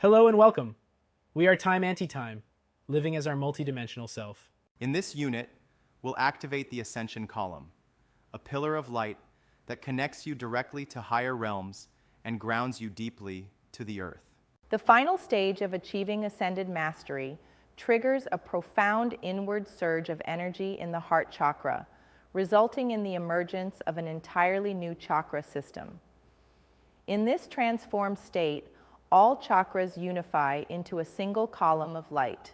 Hello and welcome. We are Time Anti-Time, living as our multidimensional self. In this unit, we'll activate the Ascension Column, a pillar of light that connects you directly to higher realms and grounds you deeply to the earth. The final stage of achieving ascended mastery triggers a profound inward surge of energy in the heart chakra, resulting in the emergence of an entirely new chakra system. In this transformed state, all chakras unify into a single column of light,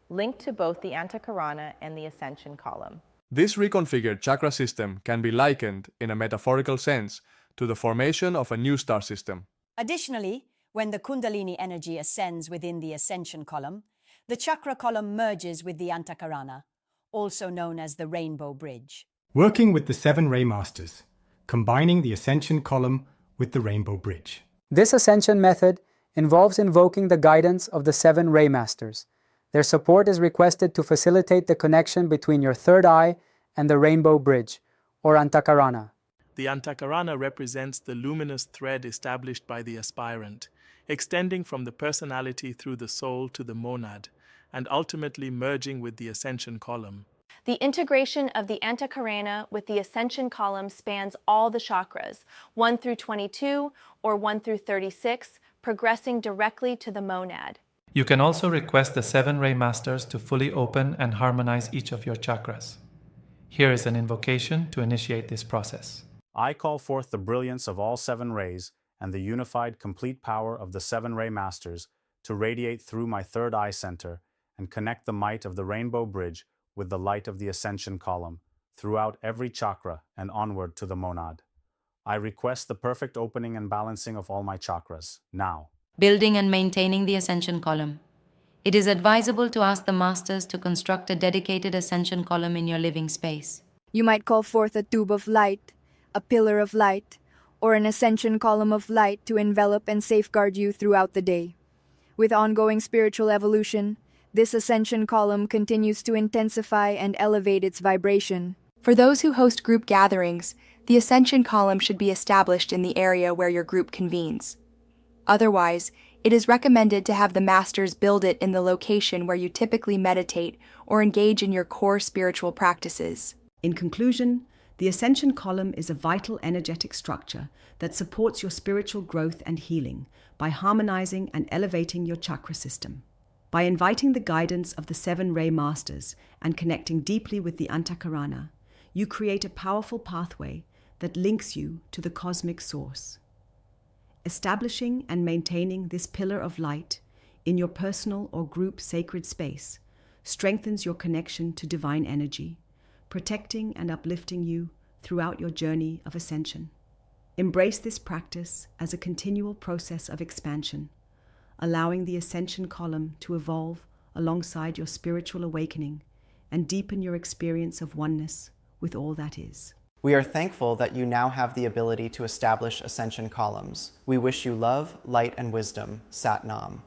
linked to both the Antacarana and the Ascension Column. This reconfigured chakra system can be likened, in a metaphorical sense, to the formation of a new star system. Additionally, when the Kundalini energy ascends within the Ascension Column, the chakra column merges with the Antacarana, also known as the Rainbow Bridge. Working with the 7 Ray Masters, combining the Ascension Column with the Rainbow Bridge. This ascension method involves invoking the guidance of the 7 Ray Masters. Their support is requested to facilitate the connection between your third eye and the Rainbow Bridge, or Antacarana. The Antacarana represents the luminous thread established by the aspirant, extending from the personality through the soul to the monad, and ultimately merging with the Ascension Column. The integration of the Antacarana with the Ascension Column spans all the chakras, 1 through 22 or 1 through 36, progressing directly to the monad. You can also request the 7 Ray Masters to fully open and harmonize each of your chakras. Here is an invocation to initiate this process. I call forth the brilliance of all 7 rays and the unified complete power of the 7 Ray Masters to radiate through my third eye center and connect the might of the Rainbow Bridge with the light of the Ascension Column throughout every chakra and onward to the monad. I request the perfect opening and balancing of all my chakras, now. Building and maintaining the Ascension Column. It is advisable to ask the Masters to construct a dedicated Ascension Column in your living space. You might call forth a tube of light, a pillar of light, or an Ascension Column of light to envelop and safeguard you throughout the day. With ongoing spiritual evolution, this Ascension Column continues to intensify and elevate its vibration. For those who host group gatherings, the Ascension Column should be established in the area where your group convenes. Otherwise, it is recommended to have the Masters build it in the location where you typically meditate or engage in your core spiritual practices. In conclusion, the Ascension Column is a vital energetic structure that supports your spiritual growth and healing by harmonizing and elevating your chakra system. By inviting the guidance of the 7 Ray Masters and connecting deeply with the Antacarana, you create a powerful pathway that links you to the cosmic source. Establishing and maintaining this pillar of light in your personal or group sacred space strengthens your connection to divine energy, protecting and uplifting you throughout your journey of ascension. Embrace this practice as a continual process of expansion, allowing the Ascension Column to evolve alongside your spiritual awakening and deepen your experience of oneness with all that is. We are thankful that you now have the ability to establish Ascension Columns. We wish you love, light, and wisdom. Sat Nam.